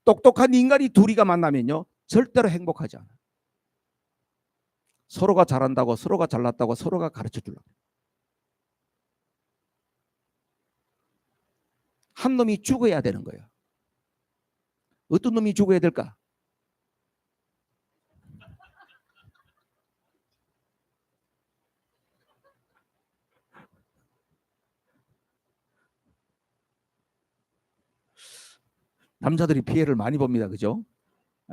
똑똑한 인간이 둘이가 만나면요 절대로 행복하지 않아요. 서로가 잘한다고, 서로가 잘났다고 서로가 가르쳐 주려고. 한 놈이 죽어야 되는 거예요. 어떤 놈이 죽어야 될까? 남자들이 피해를 많이 봅니다. 그죠?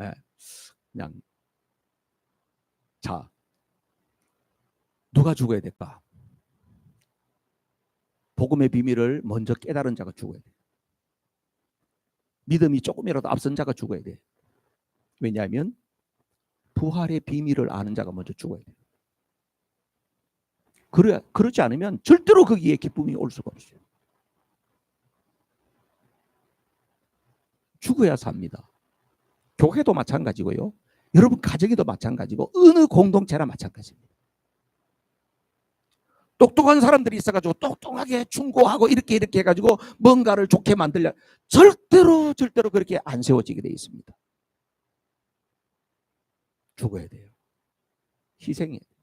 예. 그냥 자, 누가 죽어야 될까? 복음의 비밀을 먼저 깨달은 자가 죽어야 돼. 믿음이 조금이라도 앞선 자가 죽어야 돼. 왜냐하면 부활의 비밀을 아는 자가 먼저 죽어야 돼. 그러지 않으면 절대로 거기에 기쁨이 올 수가 없어요. 죽어야 삽니다. 교회도 마찬가지고요. 여러분 가정에도 마찬가지고 어느 공동체나 마찬가지입니다. 똑똑한 사람들이 있어가지고 똑똑하게 충고하고 이렇게 해가지고 뭔가를 좋게 만들려 절대로 그렇게 안 세워지게 돼 있습니다. 죽어야 돼요. 희생해야 돼요.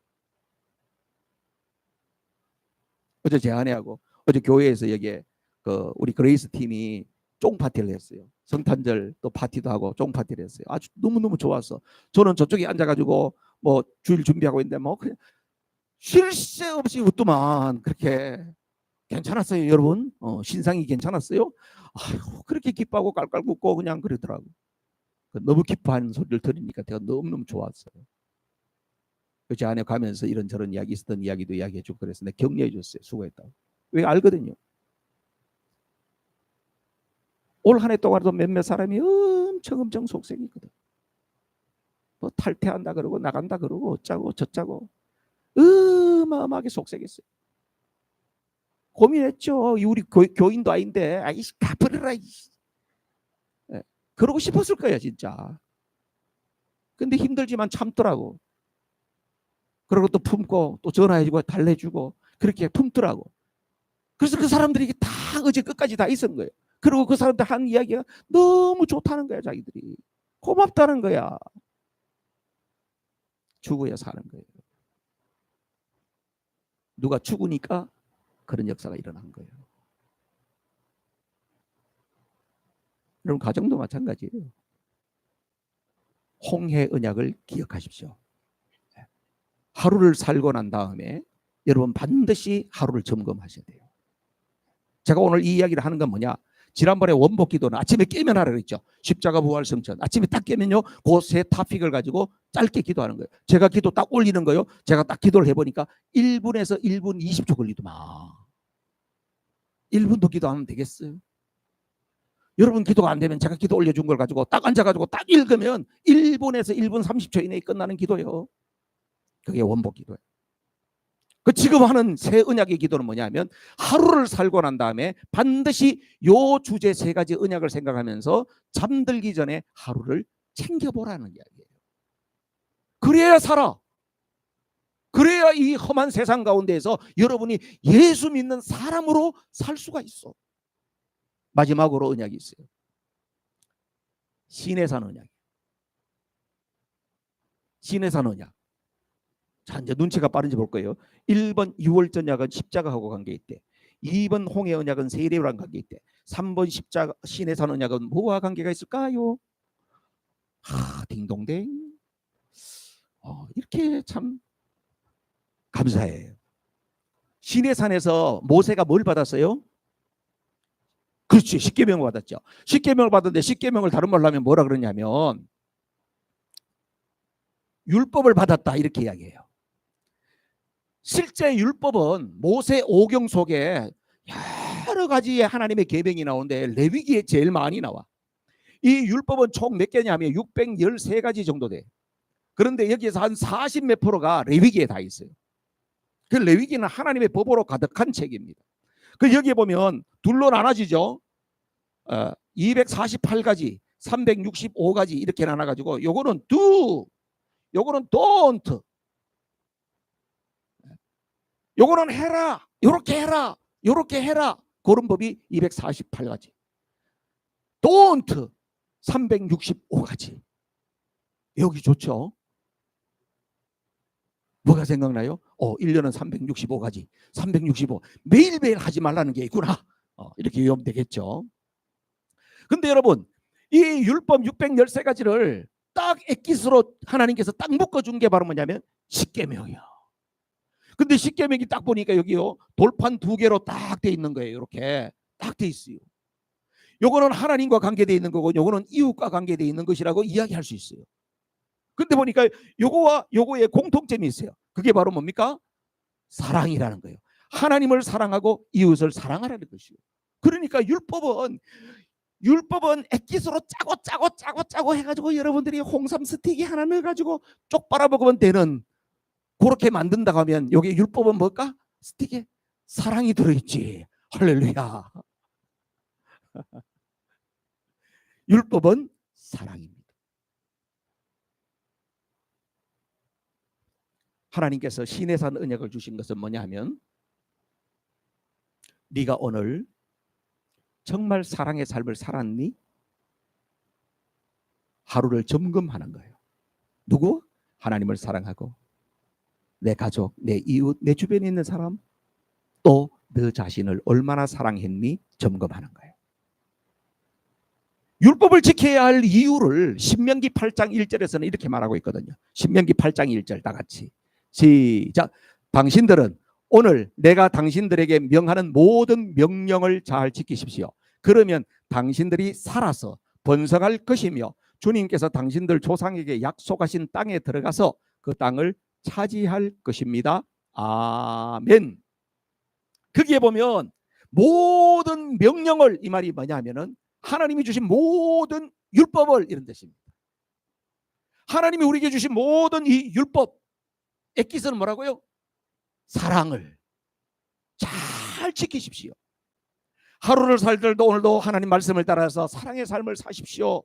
어제 제 아내하고 어제 교회에서 여기에 우리 그레이스 팀이 쫑 파티를 했어요. 성탄절 또 파티도 하고 쫑 파티를 했어요. 아주 너무너무 좋았어. 저는 저쪽에 앉아가지고 뭐 주일 준비하고 있는데 뭐 그냥 쉴 새 없이 웃더만. 그렇게 괜찮았어요, 여러분? 신상이 괜찮았어요? 아유, 그렇게 기뻐하고 깔깔 웃고 그냥 그러더라고. 너무 기뻐하는 소리를 들으니까 제가 너무너무 좋았어요. 제 안에 가면서 이런저런 이야기 있었던 이야기도 이야기해주고 그래서 내가 격려해 줬어요. 수고했다고. 왜 알거든요. 올 한 해 동안도 몇몇 사람이 엄청 속색이거든. 뭐 탈퇴한다 그러고 나간다 그러고 어쩌고 저쩌고 어마어마하게 속색했어요. 고민했죠. 우리 교인도 아닌데 아이씨 가버려라. 그러고 싶었을 거야 진짜. 근데 힘들지만 참더라고. 그리고 또 품고 또 전화해주고 달래주고 그렇게 품더라고. 그래서 그 사람들이 다 어제 끝까지 다 있었는 거예요. 그리고 그 사람들 한 이야기가 너무 좋다는 거야. 자기들이 고맙다는 거야. 죽어야 사는 거예요. 누가 죽으니까 그런 역사가 일어난 거예요. 여러분 가정도 마찬가지예요. 홍해 언약을 기억하십시오. 하루를 살고 난 다음에 여러분 반드시 하루를 점검하셔야 돼요. 제가 오늘 이 이야기를 하는 건 뭐냐? 지난번에 원복 기도는 아침에 깨면 하라 그랬죠. 십자가 부활 성천. 아침에 딱 깨면요. 그 세 토픽을 가지고 짧게 기도하는 거예요. 제가 기도 딱 올리는 거요. 제가 딱 기도를 해보니까 1분에서 1분 20초 걸리더만. 1분도 기도 안 하면 되겠어요? 여러분 기도가 안 되면 제가 기도 올려준 걸 가지고 딱 앉아가지고 딱 읽으면 1분에서 1분 30초 이내에 끝나는 기도예요. 그게 원복 기도예요. 그 지금 하는 새 언약의 기도는 뭐냐면 하루를 살고 난 다음에 반드시 요 주제 세 가지 언약을 생각하면서 잠들기 전에 하루를 챙겨보라는 이야기예요. 그래야 살아. 그래야 이 험한 세상 가운데에서 여러분이 예수 믿는 사람으로 살 수가 있어. 마지막으로 언약이 있어요. 시내산 언약. 시내산 언약. 자, 이제 눈치가 빠른지 볼 거예요. 1번 유월절 약은 십자가하고 관계있대. 2번 홍해 언약은 세례랑 관계있대. 3번 십자가 시내산 언약은 뭐와 관계가 있을까요? 딩동댕. 이렇게 참 감사해요. 시내산에서 모세가 뭘 받았어요? 그렇지, 십계명을 받았죠. 십계명을 받았는데 십계명을 다른 말로 하면 뭐라 그러냐면 율법을 받았다 이렇게 이야기해요. 실제 율법은 모세 오경 속에 여러 가지의 하나님의 계명이 나오는데 레위기에 제일 많이 나와. 이 율법은 총 몇 개냐면 613가지 정도 돼. 그런데 여기에서 한 40 몇 프로가 레위기에 다 있어요. 그 레위기는 하나님의 법으로 가득한 책입니다. 그 여기에 보면 둘로 나눠지죠. 248가지, 365가지 이렇게 나눠가지고 요거는 do, 요거는 don't, 요거는 해라, 요렇게 해라, 요렇게 해라. 그런 법이 248가지. don't 365가지. 여기 좋죠. 뭐가 생각나요? 1년은 365가지. 365. 매일매일 하지 말라는 게 있구나. 이렇게 외우면 되겠죠. 근데 여러분, 이 율법 613가지를 딱 엑기스로 하나님께서 딱 묶어준 게 바로 뭐냐면 십계명이야. 근데 십계명이 딱 보니까 여기요 돌판 2개로 딱 돼 있는 거예요. 이렇게 딱 돼 있어요. 요거는 하나님과 관계되어 있는 거고 요거는 이웃과 관계되어 있는 것이라고 이야기할 수 있어요. 근데 보니까 요거와 요거의 공통점이 있어요. 그게 바로 뭡니까? 사랑이라는 거예요. 하나님을 사랑하고 이웃을 사랑하라는 것이요. 그러니까 율법은 액기스로 짜고 해가지고 여러분들이 홍삼 스틱이 하나 넣어가지고 쪽 빨아먹으면 되는 그렇게 만든다고 하면 여기 율법은 뭘까? 스틱에 사랑이 들어있지. 할렐루야. 율법은 사랑입니다. 하나님께서 시내산 언약을 주신 것은 뭐냐 하면 네가 오늘 정말 사랑의 삶을 살았니? 하루를 점검하는 거예요. 누구? 하나님을 사랑하고 내 가족, 내 이웃, 내 주변에 있는 사람, 또 너 자신을 얼마나 사랑했니? 점검하는 거예요. 율법을 지켜야 할 이유를 신명기 8장 1절에서는 이렇게 말하고 있거든요. 신명기 8장 1절 다 같이 시작. 당신들은 오늘 내가 당신들에게 명하는 모든 명령을 잘 지키십시오. 그러면 당신들이 살아서 번성할 것이며 주님께서 당신들 조상에게 약속하신 땅에 들어가서 그 땅을 차지할 것입니다. 아멘. 거기에 보면 모든 명령을, 이 말이 뭐냐 하면은 하나님이 주신 모든 율법을 이런 뜻입니다. 하나님이 우리에게 주신 모든 이 율법, 엑기스는 뭐라고요? 사랑을 잘 지키십시오. 하루를 살들도 오늘도 하나님 말씀을 따라서 사랑의 삶을 사십시오.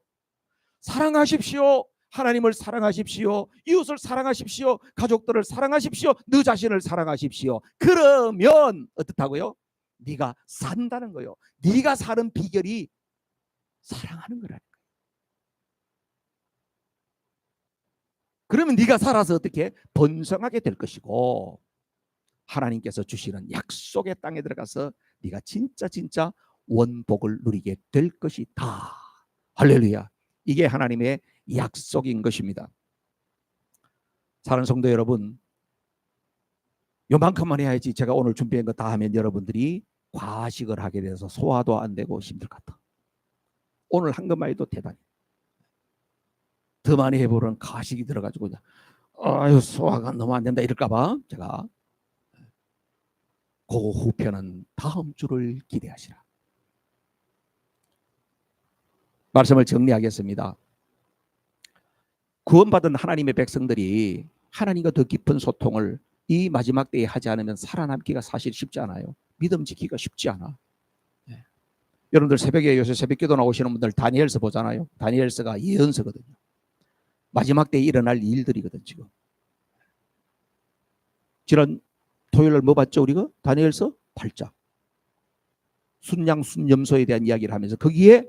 사랑하십시오. 하나님을 사랑하십시오. 이웃을 사랑하십시오. 가족들을 사랑하십시오. 너 자신을 사랑하십시오. 그러면 어떻다고요? 네가 산다는 거예요. 네가 사는 비결이 사랑하는 거라는 거예요. 그러면 네가 살아서 어떻게 번성하게 될 것이고 하나님께서 주시는 약속의 땅에 들어가서 네가 진짜 원복을 누리게 될 것이다. 할렐루야. 이게 하나님의 약속인 것입니다. 사랑하는 성도 여러분, 요만큼만 해야지 제가 오늘 준비한 거 다 하면 여러분들이 과식을 하게 돼서 소화도 안 되고 힘들 것 같아. 오늘 한 것만 해도 대단히. 더 많이 해보면 과식이 들어가지고 아유 소화가 너무 안 된다 이럴까봐 제가 그 후편은 다음 주를 기대하시라. 말씀을 정리하겠습니다. 구원받은 하나님의 백성들이 하나님과 더 깊은 소통을 이 마지막 때에 하지 않으면 살아남기가 사실 쉽지 않아요. 믿음 지키기가 쉽지 않아. 네. 여러분들 새벽에 요새 새벽기도 나오시는 분들 다니엘서 보잖아요. 다니엘서가 예언서거든요. 마지막 때에 일어날 일들이거든 지금. 지난 토요일 뭐 봤죠 우리가? 다니엘서 8장. 순양 순염소에 대한 이야기를 하면서 거기에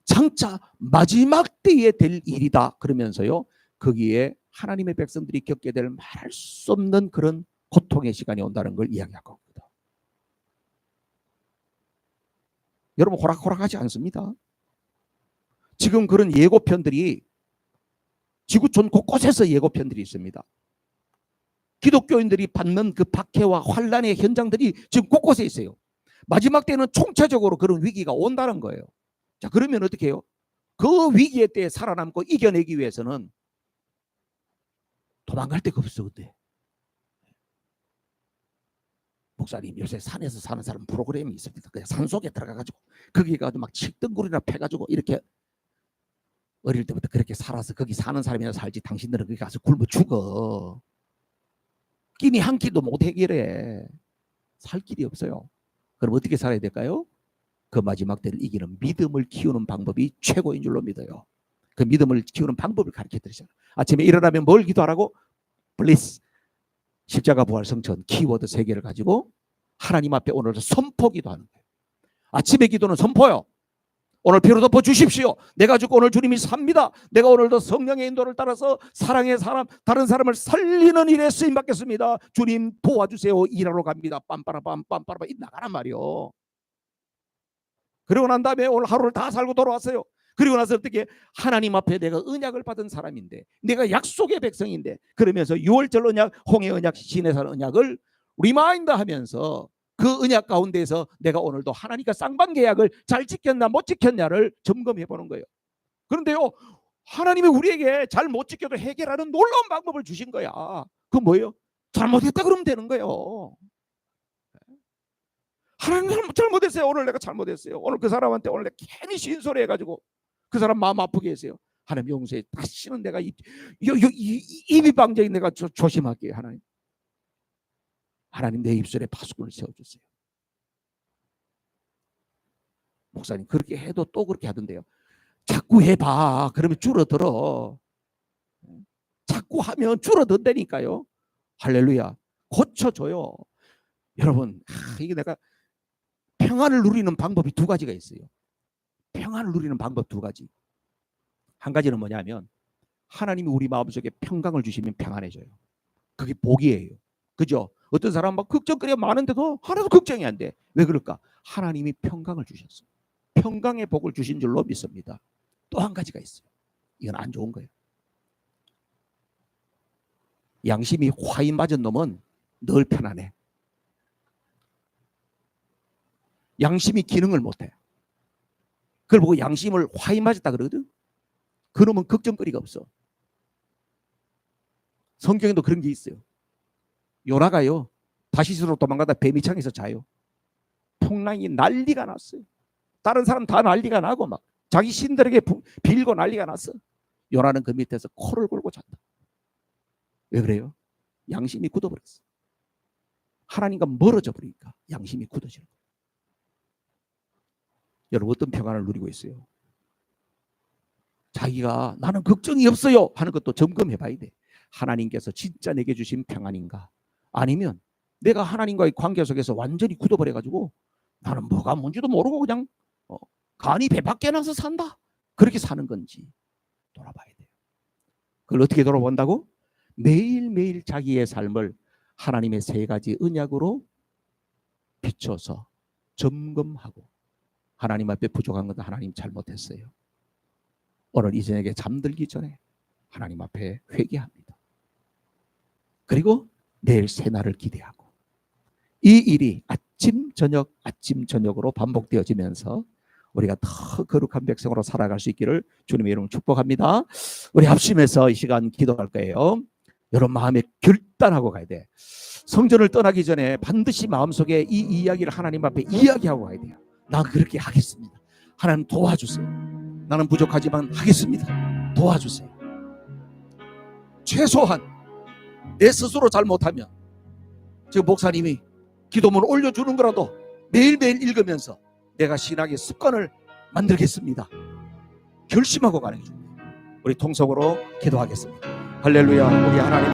장차 마지막 때에 될 일이다 그러면서요. 거기에 하나님의 백성들이 겪게 될 말할 수 없는 그런 고통의 시간이 온다는 걸 이야기하고 있습니다. 여러분 호락호락하지 않습니다. 지금 그런 예고편들이 지구촌 곳곳에서 예고편들이 있습니다. 기독교인들이 받는 그 박해와 환란의 현장들이 지금 곳곳에 있어요. 마지막 때는 총체적으로 그런 위기가 온다는 거예요. 자, 그러면 어떻게 해요? 그 위기의 때에 살아남고 이겨내기 위해서는 도망갈 데가 없어. 근데 목사님 요새 산에서 사는 사람 프로그램이 있습니다. 그냥 산속에 들어가가지고 거기 가서 막 칡덩굴이나 패가지고 이렇게 어릴 때부터 그렇게 살아서 거기 사는 사람이나 살지 당신들은 거기 가서 굶어 죽어. 끼니 한 끼도 못 해결해. 살 길이 없어요. 그럼 어떻게 살아야 될까요? 그 마지막 때를 이기는 믿음을 키우는 방법이 최고인 줄로 믿어요. 그 믿음을 키우는 방법을 가르쳐 드리잖아요. 아침에 일어나면 뭘 기도하라고? Please. 십자가 부활 성천 키워드 3개를 가지고 하나님 앞에 오늘도 선포 기도하는 거예요. 아침에 기도는 선포요. 오늘 피로 덮어 주십시오. 내가 죽고 오늘 주님이 삽니다. 내가 오늘도 성령의 인도를 따라서 사랑의 사람, 다른 사람을 살리는 일에 쓰임 받겠습니다. 주님 도와주세요. 일하러 갑니다. 빰빠라빰 빰빠라빰 나가란 말이요. 그러고 난 다음에 오늘 하루를 다 살고 돌아왔어요. 그리고 나서 어떻게 하나님 앞에 내가 언약을 받은 사람인데 내가 약속의 백성인데 그러면서 6월절 언약, 홍해 언약, 시내산 언약을 리마인드 하면서 그 언약 가운데에서 내가 오늘도 하나님과 쌍방 계약을 잘 지켰나 못 지켰냐를 점검해 보는 거예요. 그런데요 하나님이 우리에게 잘 못 지켜도 해결하는 놀라운 방법을 주신 거야. 그 뭐예요? 잘못했다 그러면 되는 거예요. 하나님 잘못했어요. 오늘 내가 잘못했어요. 오늘 그 사람한테 오늘 내가 괜히 신소리 해가지고 그 사람 마음 아프게 했어요. 하나님 용서해. 다시는 내가 입이 방정인 내가 조심할게요. 하나님. 하나님 내 입술에 파수꾼을 세워주세요. 목사님 그렇게 해도 또 그렇게 하던데요. 자꾸 해봐. 그러면 줄어들어. 자꾸 하면 줄어든다니까요. 할렐루야. 고쳐줘요. 여러분, 이게 내가 평안을 누리는 방법이 두 가지가 있어요. 평안을 누리는 방법 두 가지. 한 가지는 뭐냐면 하나님이 우리 마음속에 평강을 주시면 평안해져요. 그게 복이에요. 그죠? 어떤 사람 막 걱정거리가 많은데도 하나도 걱정이 안 돼. 왜 그럴까? 하나님이 평강을 주셨어요. 평강의 복을 주신 줄로 믿습니다. 또 한 가지가 있어요. 이건 안 좋은 거예요. 양심이 화인 맞은 놈은 늘 편안해. 양심이 기능을 못해. 그걸 보고 양심을 화인 맞았다 그러거든. 그놈은 걱정거리가 없어. 성경에도 그런 게 있어요. 요나가요. 다시스로 도망가다 뱀이창에서 자요. 풍랑이 난리가 났어요. 다른 사람 다 난리가 나고 막 자기 신들에게 빌고 난리가 났어. 요나는 그 밑에서 코를 골고 잤다. 왜 그래요? 양심이 굳어버렸어. 하나님과 멀어져 버리니까 양심이 굳어지는 거예요. 여러분 어떤 평안을 누리고 있어요? 자기가 나는 걱정이 없어요 하는 것도 점검해 봐야 돼. 하나님께서 진짜 내게 주신 평안인가? 아니면 내가 하나님과의 관계 속에서 완전히 굳어버려가지고 나는 뭐가 뭔지도 모르고 그냥 간이 배 밖에 나서 산다. 그렇게 사는 건지 돌아봐야 돼요. 그걸 어떻게 돌아본다고? 매일매일 자기의 삶을 하나님의 세 가지 언약으로 비춰서 점검하고 하나님 앞에 부족한 것도 하나님 잘못했어요. 오늘 이 저녁에 잠들기 전에 하나님 앞에 회개합니다. 그리고 내일 새날을 기대하고 이 일이 아침 저녁으로 반복되어지면서 우리가 더 거룩한 백성으로 살아갈 수 있기를 주님의 이름으로 축복합니다. 우리 합심해서 이 시간 기도할 거예요. 여러분 마음에 결단하고 가야 돼. 성전을 떠나기 전에 반드시 마음속에 이 이야기를 하나님 앞에 이야기하고 가야 돼요. 난 그렇게 하겠습니다. 하나님 도와주세요. 나는 부족하지만 하겠습니다. 도와주세요. 최소한 내 스스로 잘못하면 지금 목사님이 기도문 올려주는 거라도 매일매일 읽으면서 내가 신학의 습관을 만들겠습니다. 결심하고 가는 게 중요해요. 우리 통성으로 기도하겠습니다. 할렐루야. 우리 하나님